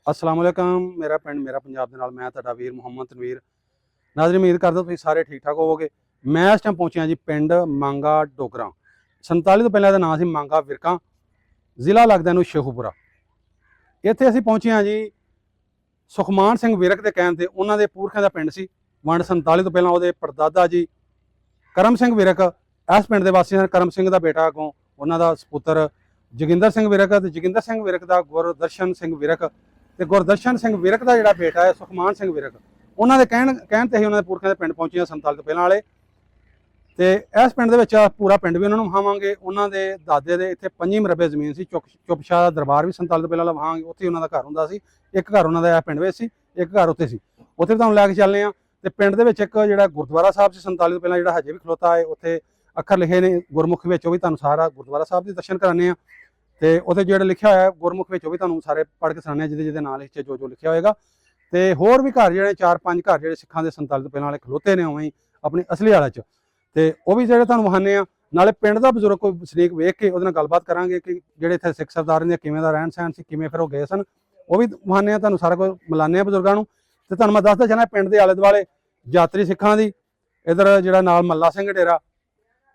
अस्सलाम वालेकुम। मेरा पिंड मेरा पंजाब दे नाल मैं तुहाडा वीर मुहम्मद तनवीर। नाज़रीन उम्मीद करदा तुसीं सारे ठीक ठाक होवोगे। मैं इस टाइम पहुंचा जी पिंड मांगा डोगरा। 47 तो पहले दा नाम सी मांगा विरका, जिला लगदा नूं शेखूपुरा। इत्थे असीं पहुंचे हां जी सुखमान सिंह विरक दे कहण ते। उन्हां दे पुरखां दा पिंड सी। वंड 47 तो पहलां उहदे परदादा जी करम सिंह विरक इस पिंड दे वासी हैं। करम सिंह दा बेटा अगों उन्हां दा पुत्तर जोगिंदर सिंह विरक ते जोगिंदर सिंह विरक दा गुरदर्शन सिंह विरक ते गुरदर्शन सिंह विरक का जिहड़ा बेटा है सुखमान सिंह विरक। उन्होंने कहण ते ही उन्होंने पुरखों के पिंड पहुंचे 47 तो पहलां वाले। तो इस पिंड दे पूरा पिंड भी उन्होंने वहावांगे। उन्होंने दादे दे इत्थे 5 मरबे जमीन सी। चुपशाह दा दरबार भी 47 तो पहलां वहांगे। उत्थे उन्होंने घर हुंदा सी। एक घर उन्होंने पिंड विच सी, एक घर उत्थे सी। उत्थे तुहानूं लैके चलने आ। ते पिंड दे विच एक जिहड़ा गुरुद्वारा साहिब सी 47 तो पहलां जिहड़ा हजे भी खलोता है। उत्थे अखर लिखे ने गुरमुख विच, ओह भी तुहानूं सारा गुरुद्वारा साहिब दे दर्शन कराने आ। तो उत्थे जिहड़ा लिखिया होया गुरमुख विच, ओह भी तुहानूं सारे पढ़ के सुनाने जिहदे जिहदे नाल लिखे जो लिखिया होएगा। तो होर भी घर जिहड़े 4-5 घर जिहड़े सिखां दे 47 तो पहलां वाले खलोते ने उवें ही अपनी असली हालत च। ते ओह भी जिहड़े तुहानूं वहाने आ। नाले पिंड दा बजुर्ग कोई वसनीक वेख के उहदे नाल गलबात करांगे कि जिहड़े इत्थे सिख सरदार ने किवें दा रहन सहन सी, किवें फिर ओह गए सन। ओह भी वहाने आ, तुहानूं सारा कुछ मिलाने आ बजुर्गां नूं। ते तुहानूं मैं दसदा चलना पिंड दे आले दुआले जातरी सिखां दी इधर जिहड़ा नाल मल्ला सिंह डेरा,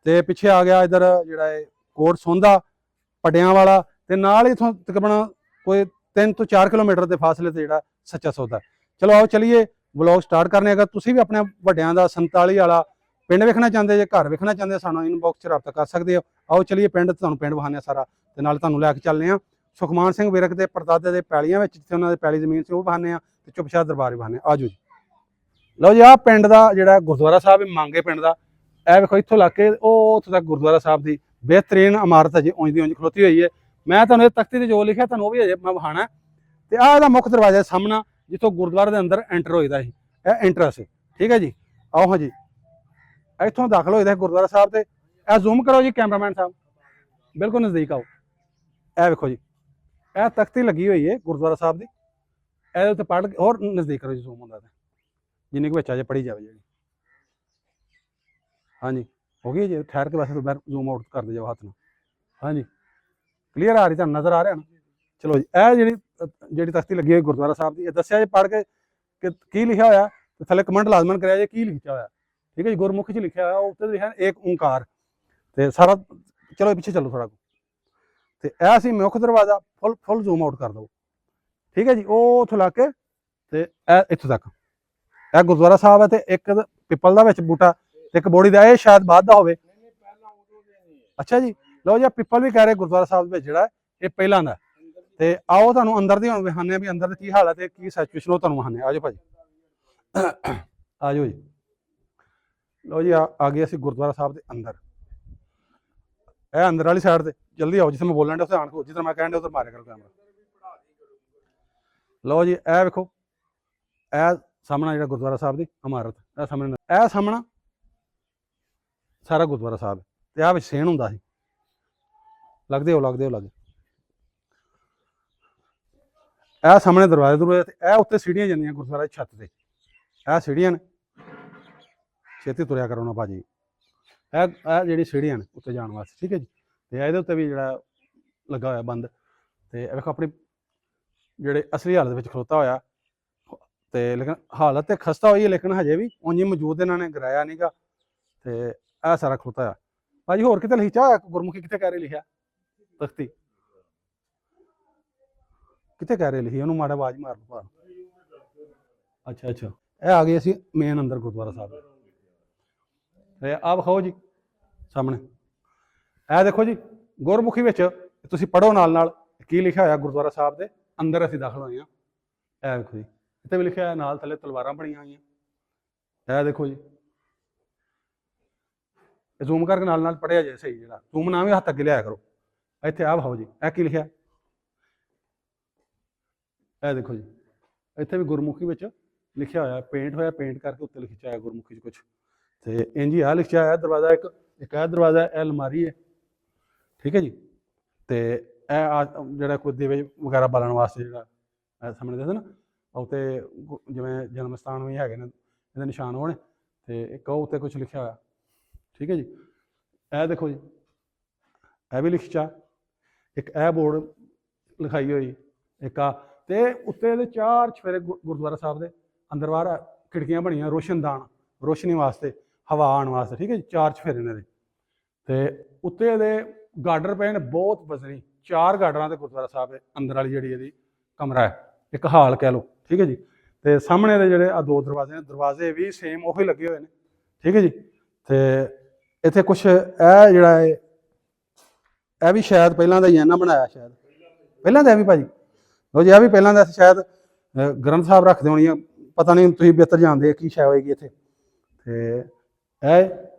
ते पिछे आ गया इधर जिहड़ा कोट सोंदा पटियां वाला, ते नाल ही इत्थों तकरीबन कोई 3 तो 4 किलोमीटर के फासले ते जिहड़ा सच्चा सौदा। चलो आओ चलिए व्लॉग स्टार्ट करने। अगर तुसीं भी अपने वड्डियां दा 47 वाला पिंड वेखना चाहते जे, घर वेखना चाहते, सानूं इनबॉक्स च रब्ता कर सकते हो। आओ चलिए पिंड तुहानूं पिंड विखाने सारा, ते नाल तुहानूं लैके चलने आ सुखमान सिंह विरक के परदादे के पैलियां विच, जित्थे उन्हां दी पैली जमीन सी, ओह विखाने आ। ते चुपशाह दरबार भी विखाने आ। आजो जी। लो जी, आ पिंड दा जिहड़ा गुरुद्वारा साहिब मांगे पिंड दा, ਇਹ ਵੇਖੋ ਇੱਥੋਂ ਲੱਗ ਕੇ ਉਹ ਉੱਥੋਂ तक गुरुद्वारा साहब की बेहतरीन इमारत अजे ਉਂਝ ਦੀ ਉਂਝ ਖਲੋਤੀ ਹੋਈ है। मैं ਤੁਹਾਨੂੰ ਇਹ तख्ती ਤੇ ਜੋ ਲਿਖਿਆ ਤੁਹਾਨੂੰ ਉਹ ਵੀ ਅਜੇ ਮੈਂ ਵਿਖਾਣਾ। ਤੇ ਆਹ ਇਹਦਾ ਮੁੱਖ ਦਰਵਾਜ਼ਾ ਸਾਹਮਣਾ ਜਿੱਥੋਂ ਗੁਰਦੁਆਰੇ ਦੇ ਅੰਦਰ ਐਂਟਰ ਹੋਈਦਾ ਸੀ। ਇਹ ਐਂਟਰੈਂਸ ਠੀਕ ਹੈ ਜੀ। ਆਓ ਹਾਂ ਜੀ, ਇੱਥੋਂ ਦਾਖਲ ਹੋਈਦਾ ਗੁਰਦੁਆਰਾ ਸਾਹਿਬ। ਤੇ ਇਹ ਜ਼ੂਮ ਕਰੋ ਜੀ ਕੈਮਰਾਮੈਨ ਸਾਹਿਬ, ਬਿਲਕੁਲ ਨਜ਼ਦੀਕ ਆਓ। ਇਹ ਵੇਖੋ ਜੀ, ਇਹ ਤख्ती ਲੱਗੀ ਹੋਈ ਹੈ ਗੁਰਦੁਆਰਾ ਸਾਹਿਬ ਦੀ। ਇਹਦੇ ਉੱਤੇ ਪੜ੍ਹ ਕੇ ਹੋਰ ਨਜ਼ਦੀਕ ਕਰੋ ਜੀ, ਜ਼ੂਮ ਹੁੰਦਾ ਤੇ ਜਿੰਨੀ ਕੁ ਵਿੱਚ ਅਜੇ ਪੜ੍ਹੀ ਜਾਵੇ ਜਿਹੜੀ। हाँ जी, हो गई जी। ठहर के वैसे तो मैं जूम आउट कर दे जाओ हाथ में। हाँ जी, क्लीयर आ रही तुहानूं नज़र आ रहा ना। चलो जी, ਇਹ ਜਿਹੜੀ तख्ती लगी हुई गुरुद्वारा साहब की, दस्या जी पढ़ के कि की लिखा होया। तो थले कमेंट लाजमन कराया जी की लिखा होया। ठीक है जी, गुरमुखी च लिखा होया, उत्ते लिखा एक ओंकार। तो सारा चलो पिछे चलो थोड़ा। तो यह सी मुख दरवाजा, फुल जूम आउट कर दो। ठीक है जी, वो उत्थों लग के तो इत्थों तक यह गुरुद्वारा साहब है। तो एक पिपल का बूटा, एक बोड़ी का, यह शायद बाद का होवे। अच्छा जी, लो जी, पिपल भी कह रहे गुरुद्वारा साहब में जिहड़ा ये पहलां दा। ते आओ तुहानूं अंदर दी हुण विखाने भी अंदर की हालत है, की सिचुएशन वो तुहानूं विखाने। आजो भाजी, आजो जी। लो जी, आ गए असीं गुरुद्वारा साहब के अंदर। यह अंदर वाली साइड से जल्दी आओ, जिसे मैं बोलन डे आन को, जिधर मैं कहन डे उधर मारे करो कैमरा। लो जी, ए वेखो, ए सामना जिहड़ा गुरुद्वारा साहब की इमारत, ए सामना सारा गुरुद्वारा साहब। ते आ विच सेण हुंदा सी। लगदे हो लगे। ਇਹ ਸਾਹਮਣੇ ਦਰਵਾਜ਼ੇ ਦਰਵਾਜ਼ੇ ਤੇ ਇਹ ਉੱਤੇ ਸੀੜੀਆਂ ਜਾਂਦੀਆਂ ਗੁਰਦੁਆਰਾ ਦੀ ਛੱਤ ਤੇ। ਇਹ ਸੀੜੀਆਂ ਨੇ, ਛੇਤੀ ਤੁਰਿਆ ਕਰੋ ਨਾ ਭਾਜੀ। ਇਹ ਜਿਹੜੀ ਸੀੜੀਆਂ ਨੇ ਉੱਤੇ ਜਾਣ ਵਾਸਤੇ। ਠੀਕ ਹੈ ਜੀ। ਤੇ ਇਹਦੇ ਉੱਤੇ ਵੀ ਜਿਹੜਾ ਲੱਗਾ ਹੋਇਆ ਬੰਦ। ਤੇ ਇਹ ਵੇਖੋ ਆਪਣੀ ਜਿਹੜੇ ਅਸਲੀ ਹਾਲਤ ਵਿੱਚ ਖਲੋਤਾ ਹੋਇਆ। ਤੇ ਲੇਕਿਨ ਹਾਲਤ ਤੇ ਖਸਤਾ ਹੋਈ ਹੈ, ਲੇਕਿਨ ਹਜੇ ਵੀ ਉਂਝ ਮੌਜੂਦ ਇਹਨਾਂ ਨੇ ਗਿਰਾਇਆ ਨਹੀਂਗਾ। ਤੇ ਇਹ ਸਾਰਾ ਖਲੋਤਾ ਹੋਇਆ ਭਾਜੀ। ਹੋਰ ਕਿਤੇ ਲਿਖਿਆ ਗੁਰਮੁਖੀ ਕਿਤੇ ਕਹਿ ਰਹੇ ਲਿਖਿਆ ਤਖਤੀ कितने कह रहे लिखी उन्होंने माड़ा आवाज मार लो। अच्छा अच्छा, यह आ गए असी मेन अंदर गुरुद्वारा साहब। आ विखाओ जी सामने। यह देखो जी गुरमुखी विच तुसीं पढ़ो नाल नाल की लिखा होया गुरुद्वारा साहब के अंदर। असीं दाखल होए हाँ। यह देखो जी, इत्थे भी लिखा है, नाल थले तलवारां बणियां होईयां। यह देखो जी, जूम करके नाल नाल पढ़िया जाए सही। जिहड़ा जूम ना भी हत्थ अगे लिया करो। इत्थे आ विखाओ जी, यह की लिखा। यह देखो जी, इत्थे भी गुरमुखी विच लिखा होया, पेंट होया, पेंट करके उत्ते लिखिया है गुरमुखी कुछ। तो इंज ही आ लिखा है दरवाजा। एक दरवाजा, यह अलमारी है। ठीक है जी। तो यह जिहड़ा कोई दिवे वगैरह बालन वास्ते जिहड़ा सामने देखो ना, उत्ते जिवें जन्म स्थान भी हैगे ने, इहदे निशान होने। तो एक उत्ते कुछ लिखा होया। ठीक है जी। यह देखो जी, यह भी लिखा। एक यह बोर्ड लिखाई हुई। एक आ ਤੇ ਉੱਤੇ ਇਹਦੇ 4 ਚੁਫੇਰੇ ਗੁਰਦੁਆਰਾ ਸਾਹਿਬ ਦੇ ਅੰਦਰ ਬਾਹਰ ਖਿੜਕੀਆਂ ਬਣੀਆਂ ਰੋਸ਼ਨਦਾਨ, ਰੋਸ਼ਨੀ ਵਾਸਤੇ, ਹਵਾ ਆਉਣ ਵਾਸਤੇ, ਠੀਕ ਹੈ ਜੀ। 4 ਚੁਫੇਰੇ ਨੇ ਇਹਦੇ ਤੇ ਉੱਤੇ ਇਹਦੇ ਗਾਰਡਰ ਪਏ ਨੇ ਬਹੁਤ ਵਜ਼ਨੀ, 4 ਗਾਰਡਰਾਂ ਦੇ ਗੁਰਦੁਆਰਾ ਸਾਹਿਬ ਦੇ ਅੰਦਰ ਵਾਲੀ ਜਿਹੜੀ ਇਹਦੀ ਕਮਰਾ ਹੈ, ਇੱਕ ਹਾਲ ਕਹਿ ਲਓ, ਠੀਕ ਹੈ ਜੀ। ਤੇ ਸਾਹਮਣੇ ਦੇ ਜਿਹੜੇ ਆ 2 ਦਰਵਾਜ਼ੇ ਨੇ, ਦਰਵਾਜ਼ੇ ਵੀ ਸੇਮ ਉਹੀ ਲੱਗੇ ਹੋਏ ਨੇ, ਠੀਕ ਹੈ ਜੀ। ਤੇ ਇੱਥੇ ਕੁਛ ਇਹ ਜਿਹੜਾ ਇਹ ਵੀ ਸ਼ਾਇਦ ਪਹਿਲਾਂ ਦਾ ਹੀ ਇਹਨਾਂ ਬਣਾਇਆ, ਸ਼ਾਇਦ ਪਹਿਲਾਂ ਦਾ ਵੀ ਭਾਜੀ ਲੋ ਜੀ, ਇਹ ਵੀ ਪਹਿਲਾਂ ਦਾ ਸ਼ਾਇਦ ਗ੍ਰੰਥ ਸਾਹਿਬ ਰੱਖਦੇ ਹੋਣੀ ਆ, ਪਤਾ ਨਹੀਂ, ਤੁਸੀਂ ਬਿਹਤਰ ਜਾਣਦੇ ਕੀ ਸ਼ਾਇਦ ਹੋਏਗੀ ਇੱਥੇ। ਤੇ ਇਹ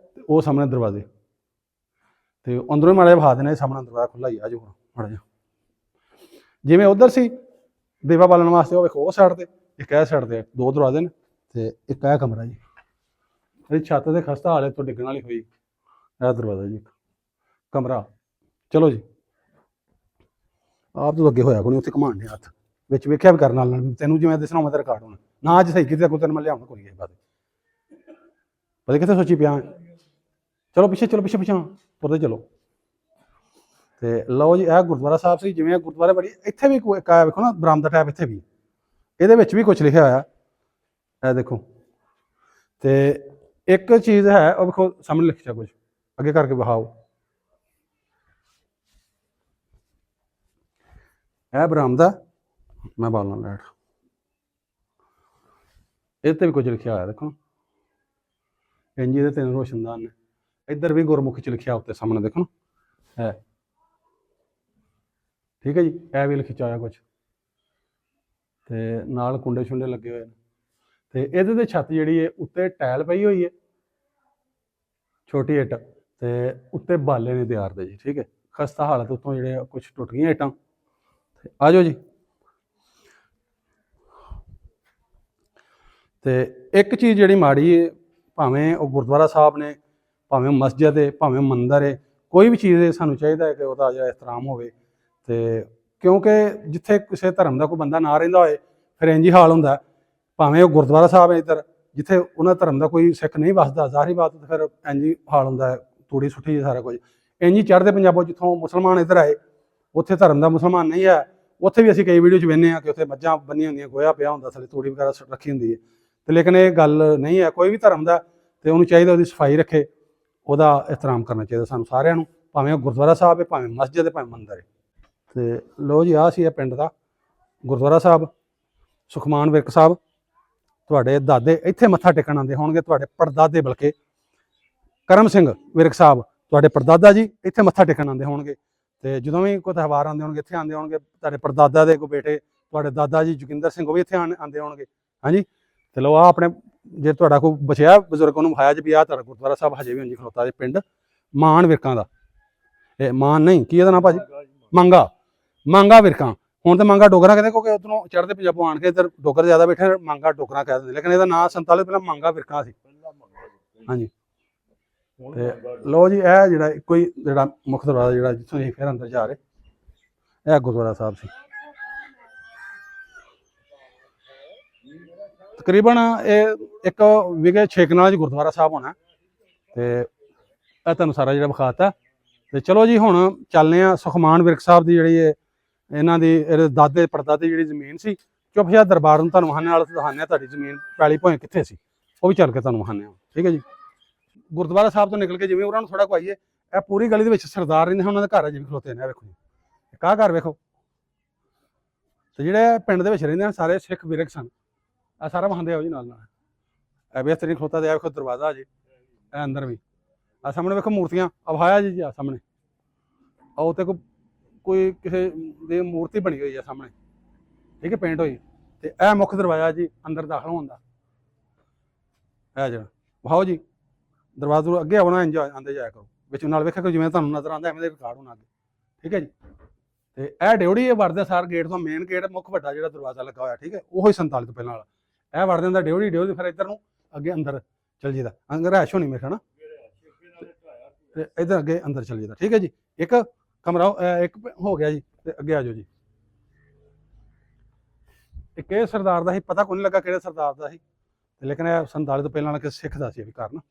ਉਹ ਸਾਹਮਣੇ ਦਰਵਾਜ਼ੇ ਤੇ ਅੰਦਰੋਂ ਹੀ ਮਾੜਾ ਜਿਹਾ ਵਿਖਾ ਦੇਣਾ, ਸਾਹਮਣੇ ਦਰਵਾਜ਼ਾ ਖੁੱਲ੍ਹਾ ਹੀ ਆ ਜੋ ਮਾੜਾ ਜਿਹਾ, ਜਿਵੇਂ ਉੱਧਰ ਸੀ ਦੇਵਾ ਬਾਲਣ ਵਾਸਤੇ, ਉਹ ਵੇਖੋ ਉਹ ਸਾਈਡ ਤੇ, ਇੱਕ ਇਹ ਸਾਈਡ ਤੇ 2 ਦਰਵਾਜ਼ੇ ਨੇ ਤੇ ਇੱਕ ਇਹ ਕਮਰਾ ਜੀ। ਇਹਦੀ ਛੱਤ ਦੇ ਖਸਤਾ ਹਾਲੇ ਤੋਂ ਡਿੱਗਣ ਵਾਲੀ ਹੋਈ, ਇਹ ਦਰਵਾਜ਼ਾ ਜੀ, ਇੱਕ ਕਮਰਾ। ਚਲੋ ਜੀ, ਆਪ ਤੋਂ ਅੱਗੇ ਹੋਇਆ ਕੋਈ ਉੱਥੇ ਘਮਾਣ ਦੇ ਹੱਥ ਵਿੱਚ ਵੇਖਿਆ ਵੀ ਕਰਨ ਨਾਲ ਤੈਨੂੰ ਜਿਵੇਂ ਦਿਸਣਾ ਉਵੇਂ ਤਾਂ ਰਿਕਾਰਡ ਹੋਣਾ ਨਾ, ਅੱਜ ਸਹੀ ਕੀਤੀ ਕੋਈ ਤੈਨੂੰ ਮੈਂ ਲਿਆਉਣਾ ਕੋਈ ਹੈ ਬਾਤ ਪਤਾ ਕਿੱਥੇ ਸੋਚੀ ਪਿਆ। ਚਲੋ ਪਿੱਛੇ, ਚਲੋ ਪਿੱਛੇ ਪਿੱਛੇ ਤੁਰਦੇ ਚਲੋ। ਤੇ ਲਓ ਜੀ, ਇਹ ਗੁਰਦੁਆਰਾ ਸਾਹਿਬ ਸੀ। ਜਿਵੇਂ ਗੁਰਦੁਆਰੇ ਬੜੀ ਇੱਥੇ ਵੀ ਕੋਈ ਇੱਕ ਵੇਖੋ ਨਾ ਬਰਾਮਦਾ ਟੈਪ, ਇੱਥੇ ਵੀ ਇਹਦੇ ਵਿੱਚ ਵੀ ਕੁਝ ਲਿਖਿਆ ਹੋਇਆ, ਇਹ ਦੇਖੋ। ਤੇ ਇੱਕ ਚੀਜ਼ ਹੈ ਉਹ ਵੇਖੋ ਸਾਹਮਣੇ ਲਿਖਿਆ ਕੁਝ, ਅੱਗੇ ਕਰਕੇ ਵਿਖਾਓ। ਇਹ ਬਰਾਮਦਾ, ਮੈਂ ਬਾਲਣਾ ਲੈਟ, ਇਹ ਤੇ ਵੀ ਕੁਝ ਲਿਖਿਆ ਹੋਇਆ ਦੇਖੋ, ਇੰਜੀ ਦੇ 3 ਰੋਸ਼ਨਦਾਨ ਨੇ। ਇੱਧਰ ਵੀ ਗੁਰਮੁਖੀ ਚ ਲਿਖਿਆ ਉੱਤੇ ਸਾਹਮਣੇ ਦੇਖੋ ਨਾ, ਹੈ ਠੀਕ ਹੈ ਜੀ। ਇਹ ਵੀ ਲਿਖਿਆ ਹੋਇਆ ਕੁਝ, ਤੇ ਨਾਲ ਕੁੰਡੇ ਛੁੰਡੇ ਲੱਗੇ ਹੋਏ ਨੇ। ਤੇ ਇਹਦੇ ਤੇ ਛੱਤ ਜਿਹੜੀ ਹੈ ਉੱਤੇ ਟਾਇਲ ਪਈ ਹੋਈ ਹੈ, ਛੋਟੀ ਇੱਟ, ਤੇ ਉੱਤੇ ਬਾਲੇ ਨੇ ਤਿਆਰ ਦੇ ਜੀ, ਠੀਕ ਹੈ। ਖਸਤਾ ਹਾਲਤ ਉੱਤੋਂ ਜਿਹੜੇ ਕੁਝ ਟੁੱਟ ਗਈਆਂ ਇੱਟਾਂ। ਤੇ ਆ ਜਾਓ ਜੀ। ਤੇ ਇੱਕ ਚੀਜ਼ ਜਿਹੜੀ ਮਾੜੀ ਹੈ, ਭਾਵੇਂ ਉਹ ਗੁਰਦੁਆਰਾ ਸਾਹਿਬ ਨੇ, ਭਾਵੇਂ ਮਸਜਿਦ ਹੈ, ਭਾਵੇਂ ਮੰਦਰ ਹੈ, ਕੋਈ ਵੀ ਚੀਜ਼ ਹੈ, ਸਾਨੂੰ ਚਾਹੀਦਾ ਹੈ ਕਿ ਉਹਦਾ ਜਿਹੜਾ ਇਹਤਰਾਮ ਹੋਵੇ। ਤੇ ਕਿਉਂਕਿ ਜਿੱਥੇ ਕਿਸੇ ਧਰਮ ਦਾ ਕੋਈ ਬੰਦਾ ਨਾ ਰਹਿੰਦਾ ਹੋਏ, ਫਿਰ ਇੰਝ ਹੀ ਹਾਲ ਹੁੰਦਾ। ਭਾਵੇਂ ਉਹ ਗੁਰਦੁਆਰਾ ਸਾਹਿਬ ਹੈ ਇੱਧਰ, ਜਿੱਥੇ ਉਹਨਾਂ ਧਰਮ ਦਾ ਕੋਈ ਸਿੱਖ ਨਹੀਂ ਵੱਸਦਾ, ਜ਼ਾਹਰੀ ਬਾਤ, ਫਿਰ ਇੰਝ ਹੀ ਹਾਲ ਹੁੰਦਾ, ਤੂੜੀ ਸੁੱਟੀ ਸਾਰਾ ਕੁਝ। ਇੰਝ ਹੀ ਚੜ੍ਹਦੇ ਪੰਜਾਬੋਂ ਜਿੱਥੋਂ ਮੁਸਲਮਾਨ ਇੱਧਰ ਆਏ, ਉੱਥੇ ਧਰਮ ਦਾ ਮੁਸਲਮਾਨ ਨਹੀਂ ਹੈ, ਉੱਥੇ ਵੀ ਅਸੀਂ ਕਈ ਵੀਡੀਓ 'ਚ ਵੇਖਦੇ ਹਾਂ ਕਿ ਉੱਥੇ ਮੱਝਾਂ ਬੰਨੀਆਂ ਹੁੰਦੀਆਂ, ਗੋਹਾ ਪਿਆ ਹੁੰਦਾ ਥੱਲੇ, ਤੂੜੀ ਵਗੈਰਾ ਰੱਖੀ ਹੁੰਦੀ ਹੈ। ਤੇ ਲੇਕਿਨ ਇਹ ਗੱਲ ਨਹੀਂ ਹੈ, ਕੋਈ ਵੀ ਧਰਮ ਦਾ, ਤੇ ਉਹਨੂੰ ਚਾਹੀਦਾ ਉਹਦੀ ਸਫਾਈ ਰੱਖੇ, ਉਹਦਾ ਇਹਤਰਾਮ ਕਰਨਾ ਚਾਹੀਦਾ ਸਾਨੂੰ ਸਾਰਿਆਂ ਨੂੰ, ਭਾਵੇਂ ਉਹ ਗੁਰਦੁਆਰਾ ਸਾਹਿਬ ਹੈ, ਭਾਵੇਂ ਮਸਜਿਦ ਹੈ, ਭਾਵੇਂ ਮੰਦਰ ਹੈ। ਤੇ ਲਓ ਜੀ, ਆਹ ਸੀ ਇਹ ਪਿੰਡ ਦਾ ਗੁਰਦੁਆਰਾ ਸਾਹਿਬ ਸੁਖਮਾਨ ਵਿਰਕ ਸਾਹਿਬ। ਤੁਹਾਡੇ ਦਾਦੇ ਇੱਥੇ ਮੱਥਾ ਟੇਕਣ ਆਉਂਦੇ ਹੋਣਗੇ, ਤੁਹਾਡੇ ਪੜਦਾਦੇ, ਬਲਕਿ ਕਰਮ ਸਿੰਘ ਵਿਰਕ ਸਾਹਿਬ ਤੁਹਾਡੇ ਪੜਦਾਦਾ ਜੀ ਇੱਥੇ ਮੱਥਾ ਟੇਕਣ ਆਉਂਦੇ ਹੋਣਗੇ। ਤੇ ਜਦੋਂ ਵੀ ਕੋਈ ਤਿਉਹਾਰ ਆਉਂਦੇ ਹੋਣਗੇ ਇੱਥੇ ਆਉਂਦੇ ਹੋਣਗੇ। ਤੁਹਾਡੇ ਪੜਦਾਦਾ ਦੇ ਕੋਈ ਬੇਟੇ, ਤੁਹਾਡੇ ਦਾਦਾ ਜੀ ਜੋਗਿੰਦਰ ਸਿੰਘ, ਉਹ ਵੀ ਇੱਥੇ ਆਉਂਦੇ ਹੋਣਗੇ। ਹਾਂਜੀ, ਤੇ ਲਓ, ਆ ਆਪਣੇ ਜੇ ਤੁਹਾਡਾ ਕੋਈ ਬਚਿਆ ਬਜ਼ੁਰਗ, ਉਹਨੂੰ ਵਿਖਾਇਆ ਜੀ ਵੀ ਆਹ ਤੁਹਾਡਾ ਗੁਰਦੁਆਰਾ ਸਾਹਿਬ ਹਜੇ ਵੀ ਉਂਝ ਖਲੋਤਾ ਜੀ, ਪਿੰਡ ਮਾਨ ਵਿਰਕਾਂ ਦਾ। ਇਹ ਮਾਨ ਨਹੀਂ, ਕੀ ਇਹਦਾ ਨਾਂ ਭਾਜੀ? ਮੰਗਾ ਵਿਰਕਾਂ। ਹੁਣ ਤਾਂ ਮੰਗਾ ਡੋਗਰਾ ਕਹਿੰਦੇ, ਕਿਉਂਕਿ ਉੱਧਰੋਂ ਚੜ੍ਹਦੇ ਪੰਜਾਬੋਂ ਆਣ ਕੇ ਇੱਧਰ ਡੋਗਰ ਜ਼ਿਆਦਾ ਬੈਠੇ, ਮੰਗਾ ਡੋਗਰਾ ਕਹਿ ਦਿੰਦੇ, ਲੇਕਿਨ ਇਹਦਾ ਨਾਂ 47 ਪਹਿਲਾਂ ਮੰਗਾ ਵਿਰਕਾਂ ਸੀ। ਹਾਂਜੀ, ਤੇ ਲਓ ਜੀ, ਇਹ ਜਿਹੜਾ ਇੱਕੋ ਹੀ ਜਿਹੜਾ ਮੁੱਖ ਦਰਵਾਜ਼ਾ ਜਿਹੜਾ ਜਿੱਥੋਂ ਅਸੀਂ ਫਿਰ ਅੰਦਰ ਜਾ ਰਹੇ, ਇਹ ਗੁਰਦੁਆਰਾ ਸਾਹਿਬ ਸੀ। ਤਕਰੀਬਨ ਇਹ ਇੱਕ ਵਿਗੇ 6 ਕਨਾਲ 'ਚ ਗੁਰਦੁਆਰਾ ਸਾਹਿਬ ਹੋਣਾ। ਤੇ ਇਹ ਤੁਹਾਨੂੰ ਸਾਰਾ ਜਿਹੜਾ ਵਿਖਾਤਾ। ਤੇ ਚਲੋ ਜੀ, ਹੁਣ ਚੱਲਦੇ ਹਾਂ ਸੁਖਮਾਨ ਵਿਰਕ ਸਾਹਿਬ ਦੀ ਜਿਹੜੀ ਇਹਨਾਂ ਦੀ ਇਹਦੇ ਦਾਦੇ ਪੜਦਾਦੇ ਜਿਹੜੀ ਜ਼ਮੀਨ ਸੀ, ਚੁੱਪਚਾਪ ਦਰਬਾਰ ਨੂੰ ਤੁਹਾਨੂੰ ਵਹਾਨੇ ਨਾਲ ਦਿਖਾਉਂਦੇ ਹਾਂ। ਤੁਹਾਡੀ ਜ਼ਮੀਨ ਪੈਲੀ ਭਾਵੇਂ ਕਿੱਥੇ ਸੀ, ਉਹ ਵੀ ਚੱਲ ਕੇ ਤੁਹਾਨੂੰ ਵਹਾਨੇ ਹਾਂ, ਠੀਕ ਹੈ ਜੀ। ਗੁਰਦੁਆਰਾ ਸਾਹਿਬ ਤੋਂ ਨਿਕਲ ਕੇ ਜਿਵੇਂ ਉਹਨਾਂ ਨੂੰ ਥੋੜਾ ਕੁ ਆਈਏ, ਇਹ ਪੂਰੀ ਗਲੀ ਦੇ ਵਿੱਚ ਸਰਦਾਰ ਰਹਿੰਦੇ, ਉਹਨਾਂ ਦੇ ਘਰ ਅਜੇ ਵੀ ਖਲੋਤੇ ਨੇ। ਵੇਖੋ ਜੀ, ਕਾਹ ਘਰ ਵੇਖੋ। ਤੇ ਜਿਹੜੇ ਪਿੰਡ ਦੇ ਵਿੱਚ ਰਹਿੰਦੇ ਹਨ ਸਾਰੇ ਸਿੱਖ ਵਿਰਕ ਸਨ। ਇਹ ਸਾਰਾ ਵਹਾਂਦੇ ਆਓ ਜੀ ਨਾਲ ਨਾਲ। ਇਹ ਬੇਹਤਰੀਨ ਖਲੋਤਾ ਤੇ ਵੇਖੋ ਦਰਵਾਜ਼ਾ ਜੀ, ਇਹ ਅੰਦਰ ਵੀ ਆ ਸਾਹਮਣੇ ਵੇਖੋ ਮੂਰਤੀਆਂ ਅਭਾਇਆ ਜੀ ਆ ਸਾਹਮਣੇ। ਆਓ ਤੇ ਕੋਈ ਕਿਸੇ ਦੀ ਮੂਰਤੀ ਬਣੀ ਹੋਈ ਹੈ ਸਾਹਮਣੇ, ਠੀਕ ਹੈ, ਪੇਂਟ ਹੋਈ। ਤੇ ਇਹ ਮੁੱਖ ਦਰਵਾਜ਼ਾ ਜੀ ਅੰਦਰ ਦਾਖਲ ਹੋਣ ਦਾ। ਇਹ ਜਿਹੜਾ ਵਾਓ ਜੀ, ਦਰਵਾਜ਼ੇ ਤੋਂ ਅੱਗੇ ਆਉਣਾ, ਇੰਜ ਆਉਂਦੇ ਜਾਇਆ ਕਰੋ ਵਿੱਚ, ਨਾਲ ਵੇਖਿਆ ਕਰੋ ਜਿਵੇਂ ਤੁਹਾਨੂੰ ਨਜ਼ਰ ਆਉਂਦਾ ਐਵੇਂ ਦੇ ਰਿਕਾਰਡ ਹੋਣਾ ਅੱਗੇ, ਠੀਕ ਹੈ ਜੀ। ਤੇ ਇਹ ਡਿਉੜੀ ਇਹ ਵੜਦੇ ਸਾਰ ਗੇਟ ਤੋਂ, ਮੇਨ ਗੇਟ ਮੁੱਖ ਵੱਡਾ ਜਿਹੜਾ ਦਰਵਾਜ਼ਾ ਲੱਗਾ ਹੋਇਆ, ਠੀਕ ਹੈ, ਉਹੀ 47 ਤੋਂ ਪਹਿਲਾਂ ਵਾਲਾ। ਇਹ ਵੜਦੇ ਹੁੰਦਾ ਡਿਉੜੀ ਫਿਰ ਇੱਧਰ ਨੂੰ ਅੱਗੇ ਅੰਦਰ ਚੱਲ ਜੀਦਾ, ਅੰਦਰ ਰਹਿਸ਼ ਹੋਣੀ ਮੇਰੇ ਖਿਆਲ, ਤੇ ਇੱਧਰ ਅੱਗੇ ਅੰਦਰ ਚੱਲ ਜੀਦਾ, ਠੀਕ ਹੈ ਜੀ। ਇੱਕ ਕਮਰਾ ਇੱਕ ਹੋ ਗਿਆ ਜੀ। ਤੇ ਅੱਗੇ ਆ ਜਾਓ ਜੀ। ਇੱਕ ਇਹ ਸਰਦਾਰ ਦਾ ਸੀ, ਪਤਾ ਕੋਈ ਨਹੀਂ ਲੱਗਾ ਕਿਹੜੇ ਸਰਦਾਰ ਦਾ ਸੀ, ਲੇਕਿਨ ਇਹ 47 ਤੋਂ ਪਹਿਲਾਂ ਕਿਸੇ ਸਿੱਖ ਦਾ ਸੀ ਵੀ ਘਰ ਨਾ।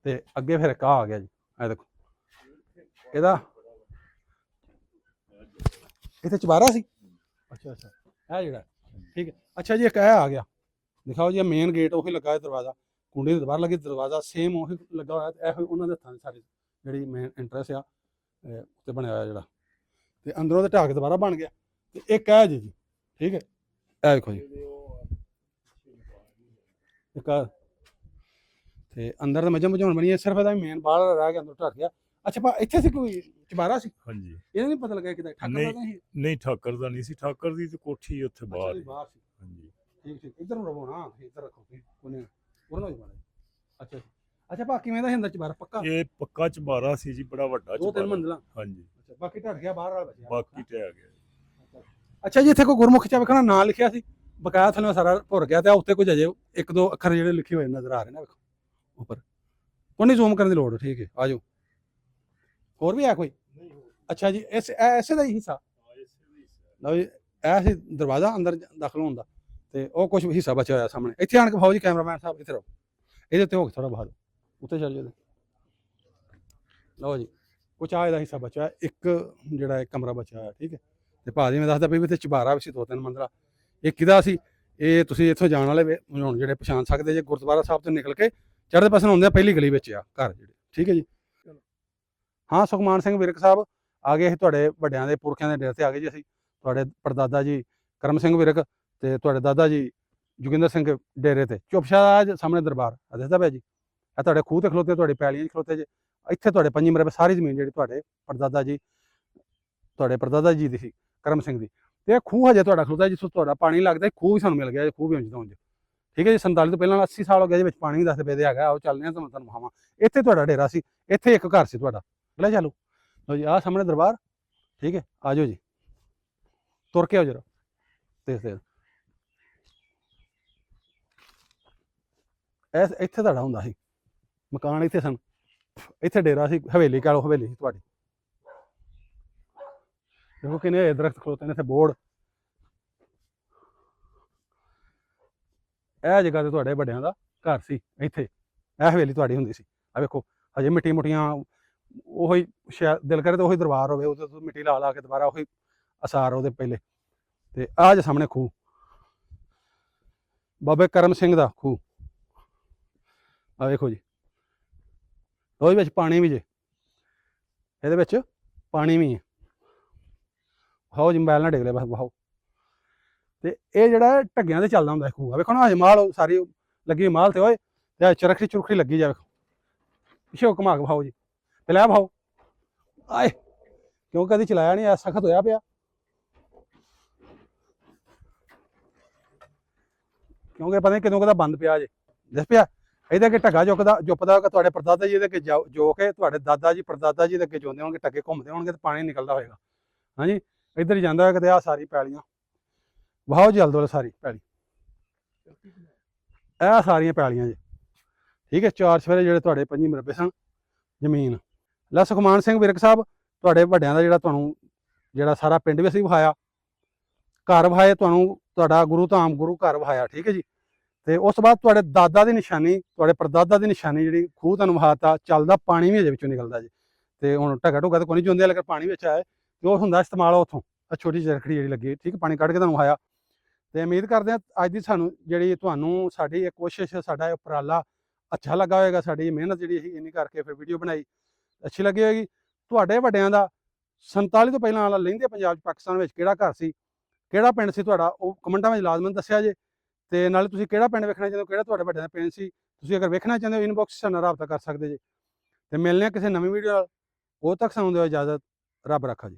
ਤੇ ਅੱਗੇ ਫਿਰ ਇੱਕ ਆ ਗਿਆ ਜੀ, ਇਹ ਦੇਖੋ, ਇਹਦਾ ਇੱਥੇ ਚੁਬਾਰਾ ਸੀ, ਅੱਛਾ ਅੱਛਾ, ਇਹ ਜਿਹੜਾ ਠੀਕ ਹੈ। ਅੱਛਾ ਜੀ, ਇੱਕ ਇਹ ਆ ਗਿਆ, ਦਿਖਾਓ ਜੀ, ਮੇਨ ਗੇਟ ਉਹੀ ਲੱਗਾ ਹੈ, ਦਰਵਾਜ਼ਾ ਕੁੰਡੀ ਦੇ ਬਾਹਰ ਲੱਗੀ, ਦਰਵਾਜ਼ਾ ਸੇਮ ਉਹੀ ਲੱਗਾ ਹੋਇਆ, ਇਹ ਉਹਨਾਂ ਦੇ ਹੱਥਾਂ ਦੀ ਸਾਰੀ ਜਿਹੜੀ ਮੇਨ ਇੰਟਰਸ ਆ ਉੱਤੇ ਬਣਿਆ ਹੋਇਆ ਜਿਹੜਾ, ਤੇ ਅੰਦਰੋਂ ਤੇ ਢਾਕ ਦੁਬਾਰਾ ਬਣ ਗਿਆ। ਤੇ ਇੱਕ ਇਹ ਜੀ ਠੀਕ ਹੈ, ਇਹ ਦੇਖੋ ਜੀ, ਇੱਕ ਤੇ ਅੰਦਰ ਤਾਂ ਮੱਝਾਂ ਬੁਝਾਉਣ ਬਣੀ ਹੈ, ਸਿਰਫ ਇਹਦਾ ਮੇਨ ਬਾਹਰ ਰਹਿ ਗਿਆ, ਅੰਦਰ ਢੱਕ ਗਿਆ। ਅੱਛਾ ਪਾ ਇੱਥੇ ਸੀ ਕੋਈ ਚੁਬਾਰਾ ਸੀ? ਹਾਂਜੀ, ਇਹਦਾ ਨਹੀਂ ਪਤਾ ਲੱਗਾ ਕਿਤੇ ਠਾਕਰ ਦਾ ਸੀ? ਨਹੀਂ ਠਾਕਰ ਦਾ ਨਹੀਂ ਸੀ, ਠਾਕਰ ਦੀ ਤੇ ਕੋਠੀ ਉੱਥੇ ਬਾਹਰ ਹੀ। ਬਾਹਰ ਸੀ, ਹਾਂਜੀ ਠੀਕ ਠੀਕ, ਇੱਧਰ ਨੂੰ ਰਵੋ ਨਾ, ਇੱਧਰ ਰੱਖੋ ਕੋਨੇ ਉਹਨਾਂ ਨੂੰ ਜਮਾਣਾ। ਅੱਛਾ ਅੱਛਾ ਭਾ ਕਿਵੇਂ ਦਾ ਅੰਦਰ ਚੁਬਾਰਾ ਪੱਕਾ? ਇਹ ਪੱਕਾ ਚਬਾਰਾ ਸੀ ਜੀ, ਬੜਾ ਵੱਡਾ 2-3 ਚਬਾਰਾ। ਮੰਜ਼ਿਲਾ? ਹਾਂਜੀ, ਅੱਛਾ, ਬਾਕੀ ਢੱਕ ਗਿਆ, ਬਾਹਰ ਵਾਲਾ ਬਚਿਆ? ਬਾਕੀ ਢਹਿ ਗਿਆ। ਅੱਛਾ ਜੀ, ਇੱਥੇ ਕੋਈ ਗੁਰਮੁਖ ਚ ਵੇਖਣਾ ਨਾਂ ਲਿਖਿਆ ਸੀ ਬਕਾਇਆ, ਥੱਲੇ ਸਾਰਾ ਭੁਰ ਗਿਆ, ਤੇ ਉੱਤੇ ਕੁਝ ਅਜੇ 1-2 ਅੱਖਰ ਜਿਹੜੇ ਲਿਖੇ ਹੋਏ ਨਜ਼ਰ ਆ ਰਹੇ ਨੇ, ਵੇਖੋ ਉੱਪਰ। ਕੋਈ ਨਹੀਂ ਜ਼ੂਮ ਕਰਨ ਦੀ ਲੋੜ, ਠੀਕ ਹੈ, ਆ ਜਾਓ। ਹੋਰ ਵੀ ਹੈ ਕੋਈ? ਅੱਛਾ ਜੀ, ਐਸੇ ਦਾ ਹੀ ਹਿੱਸਾ ਲਓ ਜੀ, ਇਹ ਸੀ ਦਰਵਾਜ਼ਾ ਅੰਦਰ ਦਾਖਲ ਹੋਣ ਦਾ, ਤੇ ਉਹ ਕੁਝ ਹਿੱਸਾ ਬਚਿਆ ਹੋਇਆ ਸਾਹਮਣੇ। ਇੱਥੇ ਆਣ ਕੇ ਭਾਓ ਜੀ, ਕੈਮਰਾਮੈਨ ਸਾਹਿਬ ਇੱਥੇ ਰਹੋ, ਇਹਦੇ ਉੱਤੇ ਹੋ ਕੇ ਥੋੜਾ ਬਾਹਰ ਉੱਤੇ ਚੱਲ ਜਾਓ। ਲਓ ਜੀ, ਕੁਛ ਆ ਇਹਦਾ ਹਿੱਸਾ ਬਚਿਆ, ਇੱਕ ਜਿਹੜਾ ਇੱਕ ਕਮਰਾ ਬਚਿਆ ਹੋਇਆ, ਠੀਕ ਹੈ। ਤੇ ਭਾਜੀ ਮੈਂ ਦੱਸਦਾ ਵੀ ਇੱਥੇ ਚੁਬਾਰਾ ਵੀ ਸੀ 2-3 ਮੰਜ਼ਲਾ। ਇਹ ਕਿਹਦਾ ਸੀ? ਇਹ ਤੁਸੀਂ ਇੱਥੋਂ ਜਾਣ ਵਾਲੇ ਹੁਣ ਜਿਹੜੇ ਪਛਾਣ ਸਕਦੇ ਜੇ, ਗੁਰਦੁਆਰਾ ਸਾਹਿਬ ਤੋਂ ਨਿਕਲ ਕੇ ਚੜ੍ਹਦੇ ਪਾਸੇ ਨੂੰ ਹੁੰਦੇ ਆ, ਪਹਿਲੀ ਗਲੀ ਵਿੱਚ ਆ ਘਰ ਜਿਹੜੇ, ਠੀਕ ਹੈ ਜੀ। ਹਾਂ, ਸੁਖਮਾਨ ਸਿੰਘ ਵਿਰਕ ਸਾਹਿਬ ਆ ਗਏ, ਤੁਹਾਡੇ ਵੱਡਿਆਂ ਦੇ ਪੁਰਖਿਆਂ ਦੇ ਡੇਰੇ ਤੇ ਆ ਗਏ ਜੀ ਅਸੀਂ। ਤੁਹਾਡੇ ਪੜਦਾਦਾ ਜੀ ਕਰਮ ਸਿੰਘ ਵਿਰਕ ਤੇ ਤੁਹਾਡੇ ਦਾਦਾ ਜੀ ਜੋਗਿੰਦਰ ਸਿੰਘ ਡੇਰੇ ਤੇ ਚੁਪਸ਼ਾ ਸਾਹਮਣੇ ਦਰਬਾਰ ਆ ਦਿਸਦਾ ਪਿਆ ਜੀ। ਇਹ ਤੁਹਾਡੇ ਖੂਹ ਤੇ ਖਲੋਤੇ, ਤੁਹਾਡੀ ਪੈਲੀਆਂ 'ਚ ਖਲੋਤੇ ਜੇ। ਇੱਥੇ ਤੁਹਾਡੇ 5 ਮਰਬੇ ਸਾਰੀ ਜ਼ਮੀਨ ਜਿਹੜੀ ਤੁਹਾਡੇ ਪੜਦਾਦਾ ਜੀ ਦੀ ਸੀ, ਕਰਮ ਸਿੰਘ ਦੀ। ਤੇ ਇਹ ਖੂਹ ਹਜੇ ਤੁਹਾਡਾ ਖਲੋਤਾ, ਜਿੱਥੋਂ ਤੁਹਾਡਾ ਪਾਣੀ ਲੱਗਦਾ, ਖੂਹ ਵੀ ਸਾਨੂੰ ਮਿਲ ਗਿਆ, ਖੂਹ ਵੀ ਉਂਝ ਠੀਕ ਹੈ ਜੀ। 47 ਤੋਂ ਪਹਿਲਾਂ 80 ਸਾਲ ਹੋ ਗਿਆ ਜੀ, ਵਿੱਚ ਪਾਣੀ ਵੀ ਦੱਸਦੇ ਪਏ ਹੈਗਾ, ਉਹ ਚੱਲਦੇ ਆ ਤੁਹਾਨੂੰ ਵਿਖਾਵਾਂ। ਇੱਥੇ ਤੁਹਾਡਾ ਡੇਰਾ ਸੀ, ਇੱਥੇ ਇੱਕ ਘਰ ਸੀ ਤੁਹਾਡਾ। ਲੈ ਚਲੋ ਜੀ, ਆਹ ਸਾਹਮਣੇ ਦਰਬਾਰ, ਠੀਕ ਹੈ, ਆ ਜਾਓ ਜੀ, ਤੁਰ ਕੇ ਆਓ ਜਰਾ, ਦੇਖਦੇ ਇੱਥੇ ਤੁਹਾਡਾ ਹੁੰਦਾ ਸੀ ਮਕਾਨ, ਇੱਥੇ ਸਨ, ਇੱਥੇ ਡੇਰਾ ਸੀ, ਹਵੇਲੀ ਕਹਿ ਲਓ, ਹਵੇਲੀ ਸੀ ਤੁਹਾਡੀ। ਦੇਖੋ ਕਿੰਨੇ ਦਰਖਤ ਖਲੋਤੇ ਨੇ ਇੱਥੇ, ਬੋਰਡ। ਇਹ ਜਗ੍ਹਾ ਤੇ ਤੁਹਾਡੇ ਵੱਡਿਆਂ ਦਾ ਘਰ ਸੀ, ਇੱਥੇ ਇਹ ਹਵੇਲੀ ਤੁਹਾਡੀ ਹੁੰਦੀ ਸੀ। ਆ ਵੇਖੋ ਹਜੇ ਮਿੱਟੀ ਮੁੱਟੀਆਂ, ਉਹੀ ਸ਼ਾਇਦ ਦਿਲ ਕਰੇ ਤਾਂ ਉਹੀ ਦਰਬਾਰ ਹੋਵੇ, ਉਹਦੇ ਤੋਂ ਮਿੱਟੀ ਲਾ ਕੇ ਦੁਬਾਰਾ ਉਹੀ ਅਸਾਰ ਉਹਦੇ ਪਹਿਲੇ। ਤੇ ਆਹ ਜੇ ਸਾਹਮਣੇ ਖੂਹ, ਬਾਬੇ ਕਰਮ ਸਿੰਘ ਦਾ ਖੂਹ, ਆ ਵੇਖੋ ਜੀ। ਉਹਦੇ ਵਿੱਚ ਪਾਣੀ ਵੀ ਜੇ, ਇਹਦੇ ਵਿੱਚ ਪਾਣੀ ਵੀ ਹੈ। ਹਾਓ ਜੀ, ਮੋਬਾਈਲ ਨਾਲ ਡਿੱਗ ਲਿਆ ਬਸ, ਵਾਓ। ਤੇ ਇਹ ਜਿਹੜਾ ਢੱਗਿਆਂ ਤੇ ਚੱਲਦਾ ਹੁੰਦਾ ਖੂਹ, ਵੇਖੋ ਨਾ, ਹਜੇ ਮਾਲ ਸਾਰੀ ਲੱਗੀ ਮਾਲ ਤੇ, ਓਏ ਤੇ ਚਰਖੜੀ ਚੁਰਖੜੀ ਲੱਗੀ ਜਾ, ਵੇਖੋ ਪਿੱਛੇ ਘੁਮਾ ਕੇ ਭਾਓ ਜੀ, ਤੇ ਲੈ ਭਾਓ ਆਏ, ਕਿਉਂ ਕਦੀ ਚਲਾਇਆ ਨਹੀਂ, ਐਸਾ ਸਖਤ ਹੋਇਆ ਪਿਆ, ਕਿਉਂਕਿ ਪਤਾ ਨਹੀਂ ਕਦੋਂ ਕਦਾ ਬੰਦ ਪਿਆ ਜੇ, ਦਿਸ ਪਿਆ। ਇਹਦੇ ਅੱਗੇ ਢੱਗਾ ਜੁਪਦਾ ਤੁਹਾਡੇ ਪੜਦਾਦਾ ਜੀ ਦੇ ਅੱਗੇ ਜੋ ਕੇ ਤੁਹਾਡੇ ਦਾਦਾ ਜੀ ਪੜਦਾਦਾ ਜੀ ਦੇ ਅੱਗੇ ਜੋਂਦੇ ਹੋਣਗੇ, ਢੱਗੇ ਘੁੰਮਦੇ ਹੋਣਗੇ, ਤੇ ਪਾਣੀ ਨਿਕਲਦਾ ਹੋਏਗਾ। ਹਾਂਜੀ, ਇੱਧਰ ਹੀ ਜਾਂਦਾ ਹੋਇਆ ਕਿਤੇ, ਆਹ ਸਾਰੀ ਪੈਲੀਆਂ ਵਾਹੋ ਜੀ, ਆਲੇ ਸਾਰੀ ਪੈਲੀ, ਇਹ ਸਾਰੀਆਂ ਪੈਲੀਆਂ ਜੀ, ਠੀਕ ਹੈ। 4 ਸਫੇਰੇ ਜਿਹੜੇ ਤੁਹਾਡੇ 5 ਮਰਬੇ ਸਨ ਜ਼ਮੀਨ। ਲੈ ਸੁਖਮਾਨ ਸਿੰਘ ਵਿਰਕ ਸਾਹਿਬ, ਤੁਹਾਡੇ ਵੱਡਿਆਂ ਦਾ ਜਿਹੜਾ ਤੁਹਾਨੂੰ ਜਿਹੜਾ ਸਾਰਾ ਪਿੰਡ ਵੀ ਅਸੀਂ ਵਿਖਾਇਆ, ਘਰ ਵਿਖਾਏ ਤੁਹਾਨੂੰ, ਤੁਹਾਡਾ ਗੁਰੂ ਧਾਮ ਗੁਰੂ ਘਰ ਵਿਖਾਇਆ, ਠੀਕ ਹੈ ਜੀ। ਤੇ ਉਸ ਤੋਂ ਬਾਅਦ ਤੁਹਾਡੇ ਦਾਦਾ ਦੀ ਨਿਸ਼ਾਨੀ, ਤੁਹਾਡੇ ਪੜਦਾਦਾ ਦੀ ਨਿਸ਼ਾਨੀ ਜਿਹੜੀ ਖੂਹ ਤੁਹਾਨੂੰ ਵਿਖਾਤਾ, ਚੱਲਦਾ ਪਾਣੀ ਵੀ ਇਹਦੇ ਵਿੱਚੋਂ ਨਿਕਲਦਾ ਜੀ। ਤੇ ਹੁਣ ਢੱਗਾ ਢੁੱਗਾ ਤਾਂ ਕੋਈ ਨਹੀਂ ਜੁੰਦੇ, ਲੇਕਿਨ ਪਾਣੀ ਵਿੱਚ ਆਏ ਤੇ ਉਹ ਹੁੰਦਾ ਇਸਤੇਮਾਲ ਉੱਥੋਂ, ਆ ਛੋਟੀ ਚਰਖੜੀ ਜਿਹੜੀ ਲੱਗੀ, ਠੀਕ, ਪਾਣੀ ਕੱਢ ਕੇ ਤੁਹਾਨੂੰ ਵਿਖਾਇਆ। ਤੇ ਉਮੀਦ ਕਰਦੇ ਹਾਂ ਅੱਜ ਦੀ ਸਾਨੂੰ ਜਿਹੜੀ ਤੁਹਾਨੂੰ ਸਾਡੀ ਇਹ ਕੋਸ਼ਿਸ਼, ਸਾਡਾ ਇਹ ਉਪਰਾਲਾ ਅੱਛਾ ਲੱਗਾ ਹੋਏਗਾ। ਸਾਡੀ ਮਿਹਨਤ ਜਿਹੜੀ ਅਸੀਂ ਇੰਨੀ ਕਰਕੇ ਫਿਰ ਵੀਡੀਓ ਬਣਾਈ, ਅੱਛੀ ਲੱਗੀ ਹੋਏਗੀ। ਤੁਹਾਡੇ ਵੱਡਿਆਂ ਦਾ 47 ਤੋਂ ਪਹਿਲਾਂ ਵਾਲਾ ਲਹਿੰਦੇ ਪੰਜਾਬ 'ਚ ਪਾਕਿਸਤਾਨ ਵਿੱਚ ਕਿਹੜਾ ਘਰ ਸੀ, ਕਿਹੜਾ ਪਿੰਡ ਸੀ ਤੁਹਾਡਾ, ਉਹ ਕਮੈਂਟਾਂ ਵਿੱਚ ਲਾਜ਼ਮਨ ਦੱਸਿਆ ਜੇ। ਤੇ ਨਾਲੇ ਤੁਸੀਂ ਕਿਹੜਾ ਪਿੰਡ ਵੇਖਣਾ ਚਾਹੁੰਦੇ ਹੋ, ਕਿਹੜਾ ਤੁਹਾਡੇ ਵੱਡਿਆਂ ਦਾ ਪਿੰਡ ਸੀ, ਤੁਸੀਂ ਅਗਰ ਵੇਖਣਾ ਚਾਹੁੰਦੇ ਹੋ ਇਨਬਾਕਸ ਨਾਲ ਰਾਬਤਾ ਕਰ ਸਕਦੇ ਜੇ। ਤੇ ਮਿਲਨੇ ਕਿਸੇ ਨਵੀਂ ਵੀਡੀਓ ਨਾਲ, ਉਦੋਂ ਤੱਕ ਸਾਨੂੰ ਦਿਓ ਇਜਾਜ਼ਤ, ਰੱਬ ਰੱਖਾ ਜੀ।